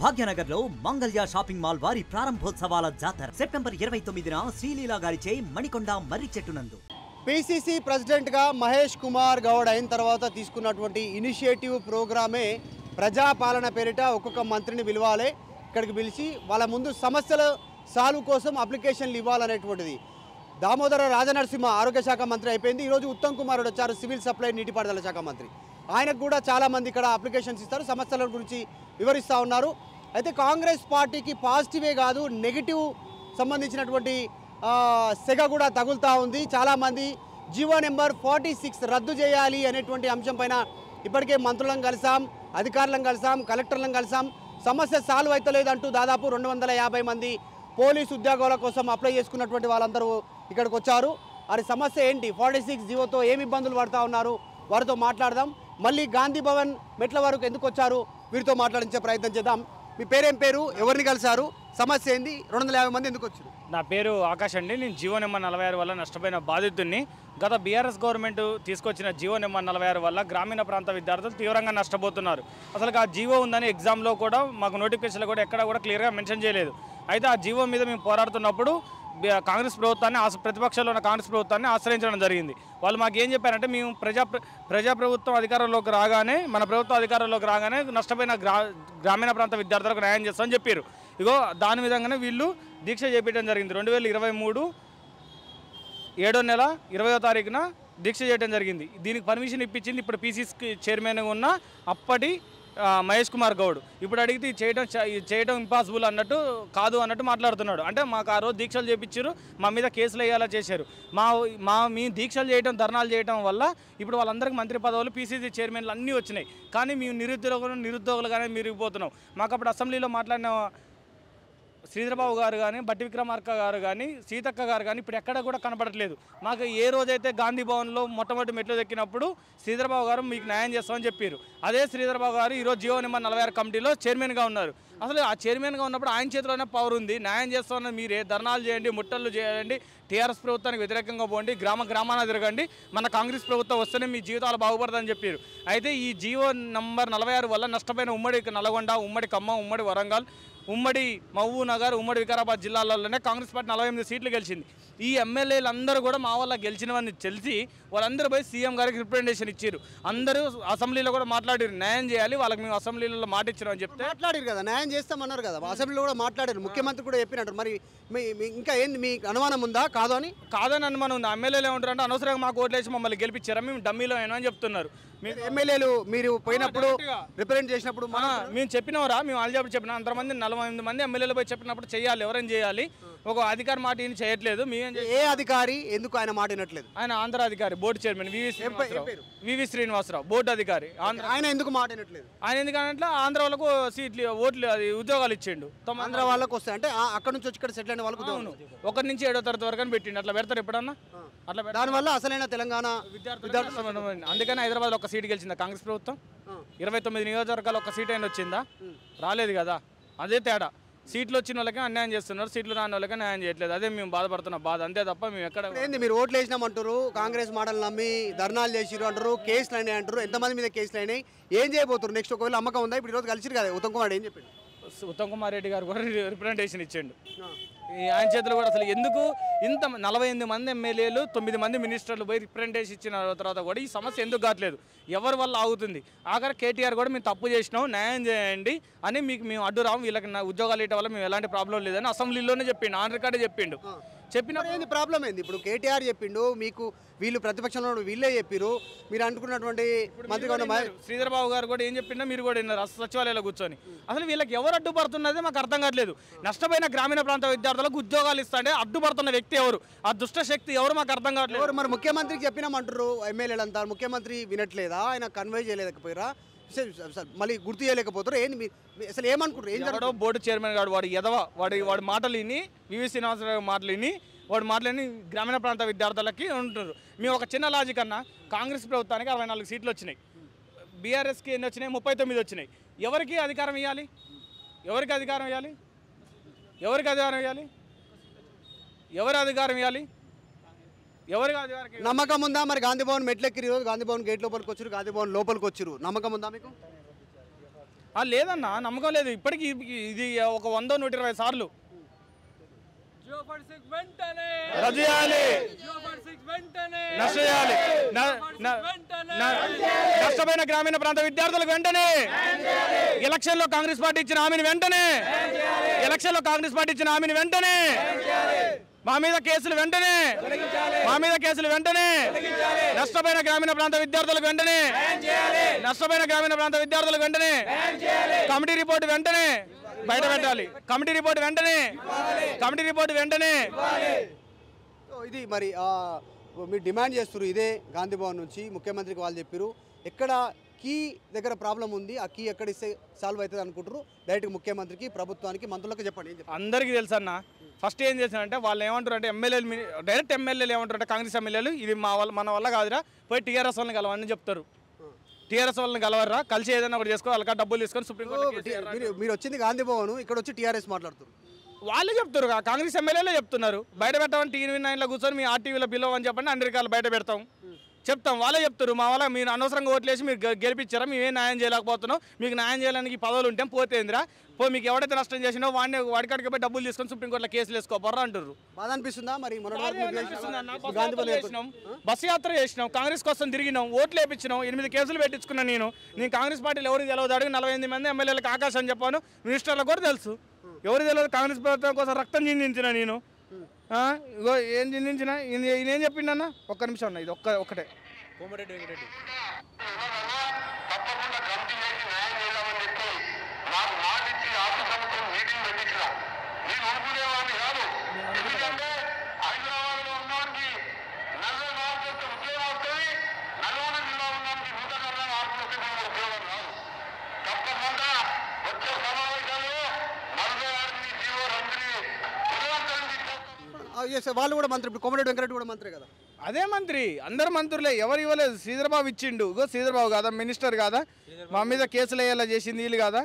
భాగ్యనగర్లో Mangalya shopping mall వారి ప్రారంభోత్సవాల జాతర సెప్టెంబర్ 29న శ్రీలీలా గారిచే మణికొండ మర్రి చెట్టు నందు. పిసిసి ప్రెసిడెంట్గా మహేష్ కుమార్ గౌడ్ అయిన తర్వాత తీసుకున్నటువంటి ఇనిషియేటివ్ ప్రోగ్రామే ప్రజాపాలన పేరిట ఒక్కొక్క మంత్రిని పిలవాలి, ఇక్కడికి పిలిచి వాళ్ళ ముందు సమస్యల సాల్వ్ కోసం అప్లికేషన్లు ఇవ్వాలనేటువంటిది. దామోదర రాజనరసింహ ఆరోగ్య శాఖ మంత్రి అయిపోయింది. ఈరోజు ఉత్తమ్ కుమార్ వచ్చారు, సివిల్ సప్లై నీటిపారుదల శాఖ మంత్రి. ఆయనకు కూడా చాలామంది ఇక్కడ అప్లికేషన్స్ ఇస్తారు, సమస్యల గురించి వివరిస్తూ ఉన్నారు. అయితే కాంగ్రెస్ పార్టీకి పాజిటివే కాదు, నెగిటివ్ సంబంధించినటువంటి సెగ కూడా తగులుతూ ఉంది. చాలామంది జీవో నెంబర్ 46 రద్దు చేయాలి అనేటువంటి అంశం పైన ఇప్పటికే మంత్రులను కలిసాం, అధికారులను కలిసాం, కలెక్టర్లను కలిసాం. సమస్య సాల్వ్ అవుతలేదంటూ దాదాపు 250 మంది పోలీసు ఉద్యోగాల కోసం అప్లై చేసుకున్నటువంటి వాళ్ళందరూ ఇక్కడికి వచ్చారు. అది సమస్య ఏంటి, 46 జీవోతో ఏమి ఇబ్బందులు పడుతూ ఉన్నారు, వారితో మాట్లాడదాం. మళ్ళీ గాంధీ భవన్ మెట్ల వరకు ఎందుకు వచ్చారు, వీరితో మాట్లాడించే ప్రయత్నం చేద్దాం. మీ పేరేం పేరు, ఎవరిని కలిసారు, సమస్య ఏంది, 250 మంది ఎందుకు వచ్చారు? నా పేరు ఆకాష్ అండి. నేను జీవో నెంబర్ 46 వల్ల నష్టపోయిన బాధితుడిని. గత బీఆర్ఎస్ గవర్నమెంట్ తీసుకొచ్చిన జీవో నెంబర్ 46 వల్ల గ్రామీణ ప్రాంత విద్యార్థులు తీవ్రంగా నష్టపోతున్నారు. అసలు ఆ జీవో ఉందని ఎగ్జామ్లో కూడా మాకు నోటిఫికేషన్లో కూడా ఎక్కడ కూడా క్లియర్గా మెన్షన్ చేయలేదు. అయితే ఆ జీవో మీద మేము పోరాడుతున్నప్పుడు కాంగ్రెస్ ప్రభుత్వాన్ని, ప్రతిపక్షంలో ఉన్న కాంగ్రెస్ ప్రభుత్వాన్ని ఆశ్రయించడం జరిగింది. వాళ్ళు మాకు ఏం చెప్పారంటే, మేము ప్రజాప్రభుత్వం అధికారంలోకి రాగానే, మన ప్రభుత్వం అధికారంలోకి రాగానే నష్టపోయిన గ్రామీణ ప్రాంత విద్యార్థులకు న్యాయం చేస్తామని చెప్పారు. ఇగో దాని విధంగానే వీళ్ళు దీక్ష చేపట్టడం జరిగింది. 2023 7వ నెల 20వ తారీఖున దీక్ష చేయడం జరిగింది. దీనికి పర్మిషన్ ఇప్పించింది ఇప్పుడు పిసిసి చైర్మన్ ఉన్న అప్పటి మహేష్ కుమార్ గౌడ్. ఇప్పుడు అడిగితే చేయడం ఇంపాసిబుల్ అన్నట్టు, కాదు అన్నట్టు మాట్లాడుతున్నాడు. అంటే మాకు ఆ రోజు దీక్షలు చేయించారు, మా మీద కేసులు వేయాలా చేశారు. మీ దీక్షలు చేయడం, ధర్నాలు చేయడం వల్ల ఇప్పుడు వాళ్ళందరికీ మంత్రి పదవులు, పిసిసి చైర్మన్లు అన్నీ వచ్చినాయి. కానీ మేము నిరుద్యోగులుగానే మిరిగిపోతున్నాం. మాకు అప్పుడు అసెంబ్లీలో మాట్లాడిన శ్రీధరబాబు గారు కానీ, బట్టి విక్రమార్క గారు కానీ, సీతక్క గారు కానీ ఇప్పుడు ఎక్కడ కూడా కనపడట్లేదు. మాకు ఏ రోజైతే గాంధీ భవన్లో మొట్టమొదటి మెట్లు ఎక్కినప్పుడు శ్రీధరబాబు గారు మీకు న్యాయం చేస్తామని చెప్పారు. అదే శ్రీధరబాబు గారు ఈరోజు జీవో నెంబర్ 46 కమిటీలో చైర్మన్గా ఉన్నారు. అసలు ఆ చైర్మన్గా ఉన్నప్పుడు ఆయన చేతిలోనే పవర్ ఉంది. న్యాయం చేస్తామని మీరే ధర్నాలు చేయండి, ముట్టలు చేయండి, టీఆర్ఎస్ ప్రభుత్వానికి వ్యతిరేకంగా పోండి, గ్రామాన తిరగండి, మన కాంగ్రెస్ ప్రభుత్వం వస్తేనే మీ జీవితాలు బాగుపడదని చెప్పారు. అయితే ఈ జీవో నెంబర్ 46 వల్ల నష్టపోయిన ఉమ్మడి నల్గొండ, ఉమ్మడి ఖమ్మం, ఉమ్మడి వరంగల్, ఉమ్మడి మహబూబ్ నగర్, ఉమ్మడి వికారాబాద్ జిల్లాలలోనే కాంగ్రెస్ పార్టీ 48 సీట్లు గెలిచింది. ఈ ఎమ్మెల్యేలు అందరూ కూడా మా వల్ల గెలిచినవని తెలిసి వాళ్ళందరూ పోయి సీఎం గారికి రిప్రజెంటేషన్ ఇచ్చారు. అందరూ అసెంబ్లీలో కూడా మాట్లాడారు, న్యాయం చేయాలి, వాళ్ళకి మేము అసెంబ్లీలో మాట ఇచ్చామని చెప్తే మాట్లాడారు కదా, న్యాయం చేస్తామన్నారు కదా, అసెంబ్లీలో కూడా మాట్లాడారు, ముఖ్యమంత్రి కూడా చెప్పినట్టు. మరి ఇంకా ఏంది, మీ అనుమానం ఉందా? కాదని అనుమానం ఉంది. ఎమ్మెల్యేలు ఏమంటారు అంటే, అనవసరంగా మాకు ఓట్లు వేసి మమ్మల్ని గెలిపించారా, మేము డమ్మీలో అయినా అని చెప్తున్నారు. ఎమ్మెల్యేలు మీరు పోయినప్పుడు రిప్రజెంట్ చేసినప్పుడు మేము చెప్పినవరా, మేము ఆల్రెడీ చెప్పిన 48 మంది ఎమ్మెల్యేలు పోయి చెప్పినప్పుడు చేయాలి, ఎవరైనా చేయాలి. ఒక అధికారి మాట ఈయన చేయట్లేదు. ఏ అధికారి ఎందుకు ఆయన మాట వినట్లేదు? ఆయన ఆంధ్ర అధికారి, బోర్డు చైర్మన్ వివి శ్రీనివాసరావు, బోర్డు అధికారి. ఆయన ఎందుకు మాట వినట్లేదు? ఆయన ఎందుకంటే ఆంధ్ర వాళ్ళకు సీట్లు, ఓట్లు, అది ఉద్యోగాలు ఇచ్చిండు. ఆంధ్ర వాళ్ళకు వస్తాయి అంటే అక్కడ నుంచి వచ్చి ఇక్కడ సెటిల్ అయిన వాళ్ళకు 1 నుంచి 7వ తరగతి వరకు అని పెట్టిండు. అట్లా పెడతారు ఎప్పుడన్నా? అట్లా దానివల్ల అసలైన తెలంగాణ విద్యార్థులు. అందుకని హైదరాబాద్ ఒక సీటు గెలిచిందా కాంగ్రెస్ ప్రభుత్వం? 29 నియోజకవర్గాలు ఒక సీట్ అయినా వచ్చిందా? రాలేదు కదా. అదే తేడా. సీట్లు వచ్చిన వాళ్ళకి అన్యాయం చేస్తున్నారు, సీట్లు రాని వాళ్ళకి న్యాయం చేయట్లేదు. అదే మేము బాధపడుతున్న బాధ, అంతే తప్ప మేము ఎక్కడ. ఏంది మీరు ఓట్లు వేసినామంటారు, కాంగ్రెస్ మాటలు నమ్మి ధర్నాలు చేసిరు అంటారు, కేసులు అయినాయి అంటారు, ఎంతమంది మీద కేసులు అయినాయి, ఏం చేయబోతున్నారు నెక్స్ట్? ఒకవేళ అమ్మకం ఉందా? ఇప్పుడు ఈరోజు కలిసిరు కదా ఉత్తమ్ కుమార్, ఏం చెప్పాడు? ఉత్తమ్ కుమార్ రెడ్డి గారు కూడా రిప్రజెంటేషన్ ఇచ్చిండు. ఆయన చేతులు కూడా అసలు ఎందుకు ఇంత 48 మంది ఎమ్మెల్యేలు, 9 మంది మినిస్టర్లు పోయి రిప్రజెంటేషన్ ఇచ్చిన తర్వాత కూడా ఈ సమస్య ఎందుకు కావట్లేదు, ఎవరి వల్ల ఆగుతుంది? ఆఖరి కేటీఆర్ కూడా మేము తప్పు చేసినాం, న్యాయం చేయండి అని, మేము అడ్డు రాము, వీళ్ళకి ఉద్యోగాలు ఇవ్వడం వల్ల మేము ఎలాంటి ప్రాబ్లం లేదని అసెంబ్లీలోనే చెప్పిండు, ఆన్ రికార్డే చెప్పిండు. చెప్పినప్పుడు ఏంది ప్రాబ్లం ఏంది? ఇప్పుడు కేటీఆర్ చెప్పిండు, మీకు వీళ్ళు ప్రతిపక్షంలో వీళ్ళే చెప్పారు, మీరు అనుకున్నటువంటి మంత్రి శ్రీధరబాబు గారు కూడా ఏం చెప్పిండో మీరు కూడా విన్నారు సచివాలయంలో కూర్చొని. అసలు వీళ్ళకి ఎవరు అడ్డుపడుతున్నదే మాకు అర్థం కావట్లేదు. నష్టపోయిన గ్రామీణ ప్రాంత విద్యార్థులకు ఉద్యోగాలు ఇస్తాంటే అడ్డుపడుతున్న వ్యక్తి ఎవరు, ఆ దుష్ట శక్తి ఎవరు మాకు అర్థం కావట్లేదు. మరి ముఖ్యమంత్రికి చెప్పినామంటారు ఎమ్మెల్యేలు అంతా, ముఖ్యమంత్రి వినట్లేదా? ఆయన కన్వే చేయలేకపోయారా? మళ్ళీ గుర్తు చేయలేకపోతారు? ఏంది అసలు ఏమనుకుంటారు? ఏం జరగడం? బోర్డు చైర్మన్ గారు వాడు ఎదవ, వాడి మాటలు విని, వివి శ్రీనివాసరావు మాటలు విని, వాడి మాటలని గ్రామీణ ప్రాంత విద్యార్థులకి ఉంటున్నారు. మేము ఒక చిన్న లాజిక్ అన్న, కాంగ్రెస్ ప్రభుత్వానికి 64 సీట్లు వచ్చినాయి, బీఆర్ఎస్కి ఎన్ని వచ్చినాయి? 39 వచ్చినాయి. ఎవరికి అధికారం ఇవ్వాలి? ఎవరికి అధికారం ఇవ్వాలి? ఎవరికి అధికారం ఇవ్వాలి? ఎవరు అధికారం ఇవ్వాలి? నమ్మకం ఉందా? మరి గాంధీ భవన్ మెట్లెక్కి ఈరోజు గాంధీ భవన్ గేట్ లోపలికి వచ్చారు, గాంధీ భవన్ లోపలికి వచ్చారు, నమ్మకం ఉందా మీకు? లేదన్నా, నమ్మకం లేదు ఇప్పటికీ. ఇది ఒక 100-120 సార్లు రద్దు చేయాలి, నష్టపోయిన గ్రామీణ ప్రాంత విద్యార్థులకు వెంటనే ఎలక్షన్లో కాంగ్రెస్ పార్టీ ఇచ్చిన హామీని వెంటనే మా మీద కేసులు వెంటనే నష్టపోయిన గ్రామీణ ప్రాంత విద్యార్థులకు వెంటనే కమిటీ రిపోర్ట్ వెంటనే బయట పెట్టాలి. కమిటీ రిపోర్ట్ వెంటనే. ఇది మరి మీరు డిమాండ్ చేస్తున్నారు ఇదే గాంధీ భవన్ నుంచి ముఖ్యమంత్రికి వాళ్ళు చెప్పారు. ఎక్కడ కీ దగ్గర ప్రాబ్లం ఉంది, ఆ కీ ఎక్కడ ఇస్తే సాల్వ్ అవుతుంది అనుకుంటారు. డైరెక్ట్ ముఖ్యమంత్రికి, ప్రభుత్వానికి, మంత్రులకు చెప్పండి. అందరికీ తెలుసు అన్న. ఫస్ట్ ఏం చేశారంటే వాళ్ళు ఏమంటారు అంటే డైరెక్ట్ ఎమ్మెల్యేలు ఏమంటారంటే కాంగ్రెస్ ఎమ్మెల్యేలు ఇది మన వల్ల కాదురా, పోయి టీఆర్ఎస్ వాళ్ళని కలవని చెప్తారు. టీఆర్ఎస్ వాళ్ళని కలవర్రా, కలిసి ఏదైనా ఒకటి చేసుకో, వాళ్ళకి డబ్బులు తీసుకొని సుప్రీంకోర్టు. మీరు వచ్చింది గాంధీ భవన్, ఇక్కడ వచ్చి టీఆర్ఎస్ మాట్లాడుతారు. వాళ్ళే చెప్తారు, కాంగ్రెస్ ఎమ్మెల్యేలే చెప్తున్నారు. బయట పెట్టమని టీవీ 9లో కూర్చొని మీ ఆర్టీవీలో పిలవని చెప్పండి, అన్ని రకాలు బయట పెడతాం చెప్తాం. వాళ్ళే చెప్తారు మా వల్ల మీరు అనవసరంగా ఓట్లేసి మీరు గెలిపించారా, మేమేం న్యాయం చేయలేకపోతున్నాం, మీకు న్యాయం చేయడానికి పదవులు ఉంటే పోతేందిరా, మీకు ఎవడైతే నష్టం చేసినో వాడికాడికి పోయి డబ్బులు తీసుకొని సుప్రీంకోర్టులో కేసులు వేసుకోబోర్రా అంటారు. బాధ అనిపిస్తుందా మరి? బస్సు యాత్ర చేసినాం, కాంగ్రెస్ కోసం తిరిగినాం, ఓట్లు వేయించినాం, 8 కేసులు పెట్టించుకున్నాను. నేను కాంగ్రెస్ పార్టీలో ఎవరికి తెలియదు, 48 మంది ఎమ్మెల్యేలకు ఆకాశం అని చెప్పాను, మినిస్టర్లకు కూడా తెలుసు. ఎవరు తెలియదు, కాంగ్రెస్ ప్రభుత్వం కోసం రక్తం చిందించిన నేను. ఏం చిందించిన ఈయన ఏం చెప్పిండన్న? ఒక్క నిమిషం అన్న, ఇది ఒక్కటే. కోమరెడ్డి వెంకటరెడ్డి వాళ్ళు కూడా మంత్రి, కోమరెడ్డి వెంకరెడ్డి కూడా మంత్రి కదా. అదే మంత్రి, అందరు మంత్రులే. ఎవరు ఇవ్వలేదు? శ్రీధర్బాబు ఇచ్చిండు. శ్రీధర్బాబు కాదా మినిస్టర్ కాదా? మా మీద కేసులు అయ్యేలా చేసింది వీళ్ళు కాదా?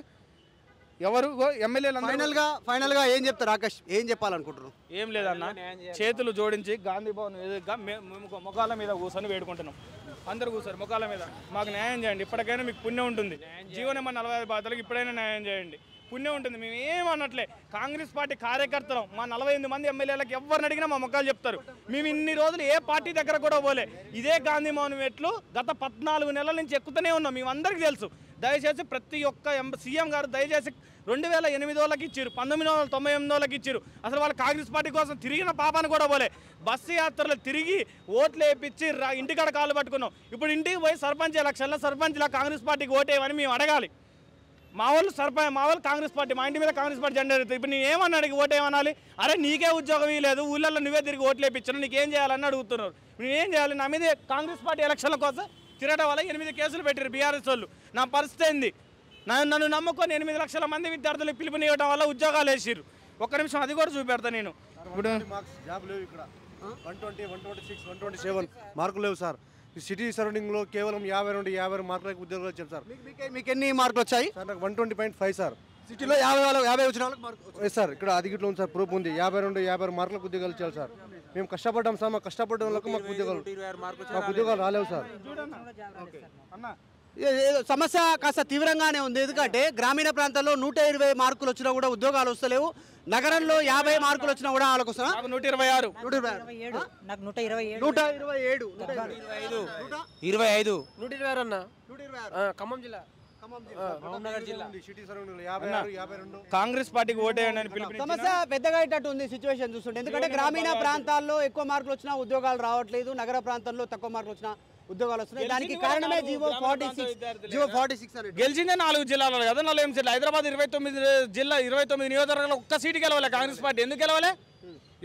ఎవరు ఎమ్మెల్యేలు? ఫైనల్గా ఏం చెప్తారు ఆకాష్? ఏం చెప్పాలనుకుంటున్నారు? ఏం లేదన్న, చేతులు జోడించి గాంధీ భవన్ ముఖాల మీద కూర్చొని వేడుకుంటున్నాం. అందరూ కూర్చోరు ముఖాల మీద, మాకు న్యాయం చేయండి, ఇప్పటికైనా మీకు పుణ్యం ఉంటుంది. జీవో నెంబర్ 45 బాధలకు ఇప్పుడైనా న్యాయం చేయండి, పుణ్యం ఉంటుంది. మేము ఏమన్నట్లే కాంగ్రెస్ పార్టీ కార్యకర్తలం. మా 48 మంది ఎమ్మెల్యేలకు ఎవరిని అడిగినా మా మొక్కలు చెప్తారు. మేము ఇన్ని రోజులు ఏ పార్టీ దగ్గర కూడా పోలే, ఇదే గాంధీ భవన్ మెట్లు గత 14 నెలల నుంచి ఎక్కుతూనే ఉన్నాం. మేము అందరికీ తెలుసు. దయచేసి ప్రతి ఒక్క సీఎం గారు దయచేసి 2008 వాళ్ళకి ఇచ్చారు, 1998 వాళ్ళకి ఇచ్చారు. అసలు వాళ్ళు కాంగ్రెస్ పార్టీ కోసం తిరిగిన పాపాన్ని కూడా పోలే. బస్సు యాత్రలు తిరిగి ఓట్లు వేయించి ఇంటికాడ కాళ్ళు పట్టుకున్నాం. ఇప్పుడు ఇంటికి పోయి సర్పంచ్ ఎలక్షన్లో సర్పంచ్లా కాంగ్రెస్ పార్టీకి ఓటేయమని మేము అడగాలి. మా వాళ్ళు కాంగ్రెస్ పార్టీ, మా ఇంటి మీద కాంగ్రెస్ పార్టీ జెండా ఎడుతుంది. ఇప్పుడు నేను ఏమన్నా అడిగి ఓటేమనాలి? అరే నీకే ఉద్యోగం ఇవ్వలేదు, ఊళ్ళల్లో నువ్వే తిరిగి ఓట్లు వేయించాను, నీకేం చేయాలని అడుగుతున్నారు. నేనేం చేయాలి? నా మీద కాంగ్రెస్ పార్టీ ఎలక్షన్ల కోసం తిరగడం వల్ల 8 కేసులు పెట్టారు బీఆర్ఎస్ వాళ్ళు. నా పరిస్థితి ఏంది? నన్ను నమ్ముకొని 8 లక్షల మంది విద్యార్థులకు పిలుపునివ్వడం వల్ల ఉద్యోగాలు వేసిరు. ఒక్క నిమిషం అది కూడా చూపెడతా నేను. ఇప్పుడు జాబ్ లేవు ఇక్కడ. 120, 126, 127 మార్కులు లేవు సార్. ఈ సిటీ సరౌండింగ్లో కేవలం 52 మార్కులకు ఉద్యోగాలు వచ్చారు సార్. మీకు ఎన్ని మార్కులు వచ్చాయి సార్? నాకు 120.5 సార్. సిటీలో 50 వచ్చిన వాళ్ళకి మార్కులు సార్. ఇక్కడ అదిగిట్లో ఉంది సార్, ప్రూఫ్ ఉంది. 52 మార్కులకు ఉద్యోగాలు ఇచ్చారు సార్. మేము కష్టపడ్డాం సార్, మాకు కష్టపడ్డ వాళ్ళకు మాకు ఉద్యోగాలు రాలేవు సార్. సమస్య కాస్త తీవ్రంగానే ఉంది. ఎందుకంటే గ్రామీణ ప్రాంతాల్లో 120 మార్కులు వచ్చినా కూడా ఉద్యోగాలు వస్తలేవు. నగరంలో 50 మార్కులు వచ్చినా కూడా వాళ్ళకి వస్తున్నా 126, 125 ఖమ్మం జిల్లా కాంగ్రెస్ పార్టీకి ఓటేయండి పిలుపు. సమస్య పెద్దగా అయ్యేటట్టు ఉంది సిచ్యువేషన్ చూస్తుంటే. ఎందుకంటే గ్రామీణ ప్రాంతాల్లో ఎక్కువ మార్కులు వచ్చినా ఉద్యోగాలు రావట్లేదు, నగర ప్రాంతాల్లో తక్కువ మార్కులు వచ్చినా ఉద్యోగాలు వస్తున్నాయి. దానికి కారణమే జీవో 46 అనేది. గెలిచిందే 4 జిల్లాలో కదా, 4 ఎంసీలు. హైదరాబాద్ 29 నియోజకవర్గాలు ఒక్క సీటు గెలవలే కాంగ్రెస్ పార్టీ. ఎందుకు గెలవలే?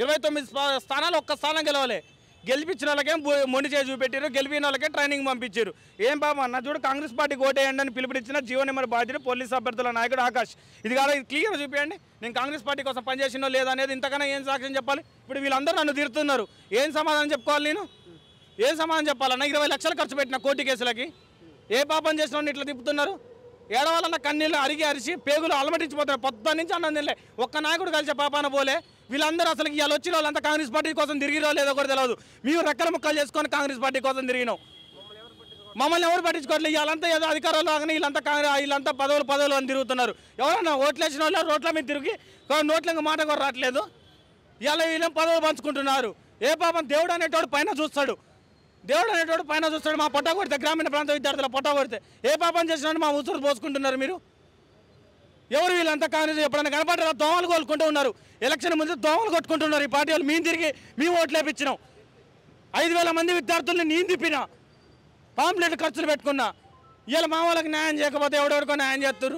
29 స్థానాలు ఒక్క స్థానం గెలవలే. గెలిపించిన వాళ్ళకేం మొండి చేసి చూపెట్టారు, గెలిపిన వాళ్ళకే ట్రైనింగ్ పంపించారు. ఏం బాబు అన్న చూడు, కాంగ్రెస్ పార్టీకి ఓటేయండి అని పిలుపునిచ్చిన జీవో నెంబర్ బాధ్యుడు పోలీస్ అభ్యర్థుల నాయకుడు ఆకాష్. ఇది కాదు, ఇది క్లియర్ చూపించండి. నేను కాంగ్రెస్ పార్టీ కోసం పనిచేసినో లేదనేది ఇంతకన్నా ఏం సాక్ష్యం చెప్పాలి? ఇప్పుడు వీళ్ళందరూ నన్ను తిడుతున్నారు, ఏం సమాధానం చెప్పుకోవాలి నేను? ఏం సమాధానం చెప్పాలన్నా? 20 లక్షలు ఖర్చు పెట్టిన కోర్టు కేసులకి ఏ పాపం చేసిన ఇట్లా తిప్పుతున్నారు? ఏడవాలన్న కన్నీళ్ళు అరిచి పేగులు అలమటించిపోతున్నారు. పొద్దున్న నుంచి అన్నం తినలే, ఒక్క నాయకుడు కలిసే పాపాన పోలే. వీళ్ళందరూ అసలు ఇవాళ వచ్చిన వాళ్ళంతా కాంగ్రెస్ పార్టీ కోసం తిరిగిరో లేదో కూడా తెలియదు. మేము రెక్కల ముక్కలు చేసుకొని కాంగ్రెస్ పార్టీ కోసం తిరిగినాం. మమ్మల్ని ఎవరు పట్టించుకోవట్లేదు. వీళ్ళంతా ఏదో అధికారంలో కానీ వీళ్ళంతా పదవులు అని తిరుగుతున్నారు. ఎవరన్నా ఓట్లేసిన వాళ్ళు రోడ్ల మీద తిరిగి నోట్ల మాట కూడా రావట్లేదు. ఇలా వీళ్ళని పదవులు పంచుకుంటున్నారు. ఏ పాపం దేవుడు అనేటోడు పైన చూస్తాడు. మా పొట్ట కొడితే గ్రామీణ ప్రాంత విద్యార్థుల పొట్ట కొడితే ఏ పాపం చేసినట్టు మా ఉసురు పోసుకుంటున్నారు మీరు. ఎవరు వీళ్ళంతా కాంగ్రెస్ ఎప్పుడైనా కనపడ్డారా? దోమలు కోలుకుంటూ ఉన్నారు. ఎలక్షన్ ముందు దోమలు కొట్టుకుంటున్నారు ఈ పార్టీ వాళ్ళు. మేము తిరిగి మేము ఓట్లు వేపించినాం. 5,000 మంది విద్యార్థుల్ని నేను తిప్పినా, పాంప్లెట్ ఖర్చులు పెట్టుకున్నా. ఇలా మా వాళ్ళకి న్యాయం చేయకపోతే ఎవడెవరికో న్యాయం చేస్తారు.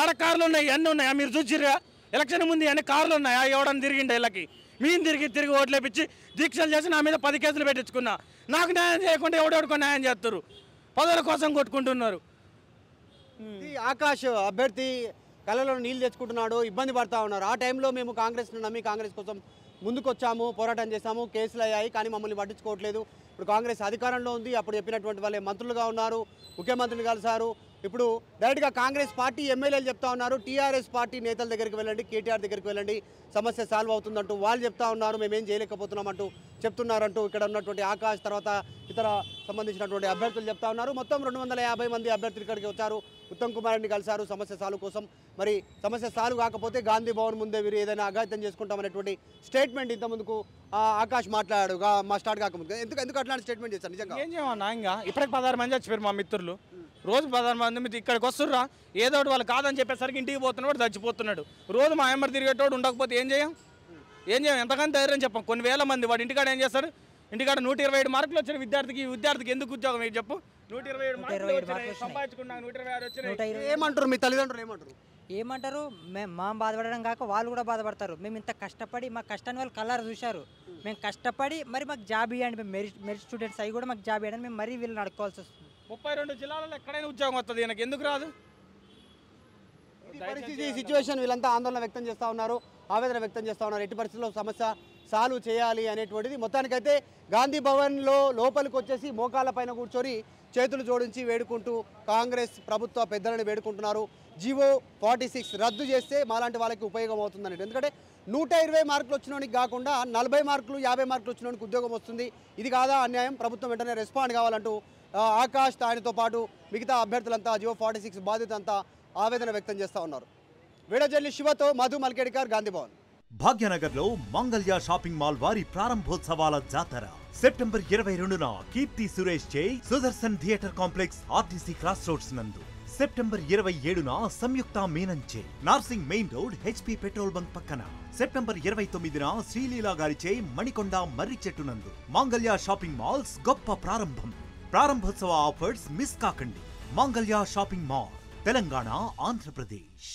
ఏడ కార్లు ఉన్నాయి, అన్నీ ఉన్నాయా? మీరు చూసిర్రా? ఎలక్షన్ ముందు అన్ని కార్లు ఉన్నాయా? ఎవడని తిరిగిండే ఇళ్ళకి మేము తిరిగి ఓట్లు వేపించి దీక్షలు చేసి నా మీద 10 కేసులు పెట్టించుకున్నా. నాకు న్యాయం చేయకుండా ఎవడెవరికో న్యాయం చేస్తారు. పదవుల కోసం కొట్టుకుంటున్నారు. ఆకాష్ అభ్యర్థి కళ్ళలో నీళ్ళు తెచ్చుకుంటున్నాడు, ఇబ్బంది పడతా ఉన్నారు. ఆ టైంలో మేము కాంగ్రెస్ను నమ్మి కాంగ్రెస్ కోసం ముందుకొచ్చాము, పోరాటం చేశాము, కేసులు అయ్యాయి, కానీ మమ్మల్ని పట్టించుకోవట్లేదు. ఇప్పుడు కాంగ్రెస్ అధికారంలో ఉంది. అప్పుడు చెప్పినటువంటి వాళ్ళే మంత్రులుగా ఉన్నారు, ముఖ్యమంత్రిని కలిసారు. ఇప్పుడు డైరెక్ట్గా కాంగ్రెస్ పార్టీ ఎమ్మెల్యేలు చెప్తా ఉన్నారు, టీఆర్ఎస్ పార్టీ నేతల దగ్గరికి వెళ్ళండి, కేటీఆర్ దగ్గరికి వెళ్ళండి, సమస్య సాల్వ్ అవుతుందంటూ వాళ్ళు చెప్తా ఉన్నారు. మేమేం చేయలేకపోతున్నామంటూ చెప్తున్నారంటూ ఇక్కడ ఉన్నటువంటి ఆకాష్ తర్వాత ఇతర సంబంధించినటువంటి అభ్యర్థులు చెప్తా ఉన్నారు. మొత్తం 250 మంది అభ్యర్థులు ఇక్కడికి వచ్చారు, ఉత్తమ్ కుమార్ రెడ్డిని కలిశారు సమస్య సాల్వ్ కోసం. మరి సమస్య సాల్వ్ కాకపోతే గాంధీ భవన్ ముందే వీరు ఏదైనా అఘాయిత్యం చేసుకుంటామనేటువంటి స్టేట్మెంట్ ఇంతకుముందుకు ఆకాష్ మాట్లాడాడు మా స్టార్ట్ కాకముందు. ఎందుకు అట్లాంటి స్టేట్మెంట్ చేశారు? నిజంగా ఏం చేయమన్నా, ఇంకా ఇప్పటికి 16 మంది చచ్చిపోయారు మా మిత్రులు. రోజు 16 మంది మీద ఇక్కడికి వస్తుర్రా, ఏదో ఒకటి వాళ్ళు కాదని చెప్పేసరికి ఇంటికి పోతున్నాడు, చచ్చిపోతున్నాడు. రోజు మా ఎమ్మడి తిరిగేటోడు ఉండకపోతే ఏం చేయం? ఎంతకంత ధైర్యం చెప్పం. కొన్ని వేల మంది వాడు ఇంటికాడ ఏం చేస్తారు? ఇంటికాడ 127 మార్కులు వచ్చిన విద్యార్థికి ఎందుకు ఉద్యోగం మీరు చెప్పు? 127 మార్కులు సంపాదించుకున్నా 126 వచ్చినాయి. ఏమంటారు మీ తల్లిదండ్రులు? ఏమంటారు? మా బాధపడడం కాక వాళ్ళు కూడా బాధపడతారు. మేము ఇంత కష్టపడి మా కష్టాన్ని వాళ్ళు కలర్ చూశారు. మేము కష్టపడి మరి మాకు జాబ్ ఇవ్వండి, మేము మెరిట్ స్టూడెంట్స్ అవి కూడా మాకు జాబ్ ఇవ్వండి, మేము మరీ వీళ్ళని అడుక్కోవాల్సి వస్తుంది. 32 జిల్లాలలో ఎక్కడైనా ఉద్యోగం వస్తుంది, ఈయనకి ఎందుకు రాదు? పరిస్థితి సిచ్యువేషన్ వీళ్ళంతా ఆందోళన వ్యక్తం చేస్తూ ఉన్నారు, ఆవేదన వ్యక్తం చేస్తూ ఉన్నారు. ఎట్టి పరిస్థితుల్లో సమస్య సాల్వ్ చేయాలి అనేటువంటిది. మొత్తానికైతే గాంధీ భవన్లో లోపలికి వచ్చేసి మోకాళ్ళ పైన కూర్చొని చేతులు జోడించి వేడుకుంటూ కాంగ్రెస్ ప్రభుత్వ పెద్దలను వేడుకుంటున్నారు. జీవో 46 రద్దు చేస్తే మాలాంటి వాళ్ళకి ఉపయోగం అవుతుందని. ఎందుకంటే 120 మార్కులు వచ్చినోనికి కాకుండా 40 మార్కులు 50 మార్కులు వచ్చినోనికి ఉద్యోగం వస్తుంది. ఇది కాదా అన్యాయం? ప్రభుత్వం వెంటనే రెస్పాండ్ కావాలంటూ ఆకాష్ ఆయనతో పాటు మిగతా అభ్యర్థులంతా జీవో 46 బాధితులంతా ఆవేదన వ్యక్తం చేస్తూ ఉన్నారు. వీడజల్లి శివతో మధు మల్కేడికర్, గాంధీ భవన్. భాగ్యనగర్లో మంగళ్య షాపింగ్ మాల్ వారి ప్రారంభోత్సవాల జాతర సెప్టెంబర్ 22న కీర్తి సురేష్ చే Sudarshan theatre complex RTC cross roads నందు, సెప్టెంబర్ 27న సంయుక్త మీనన్ చే Narsingi main road HP petrol bunk పక్కన, సెప్టెంబర్ 29న శ్రీలీలా గారిచే మణికొండ మర్రి చెట్టు నందు మంగళ్య షాపింగ్ మాల్స్ గొప్ప ప్రారంభం. ప్రారంభోత్సవ ఆఫర్స్ మిస్ కాకండి. Mangalya shopping mall, Telangana, Andhra Pradesh.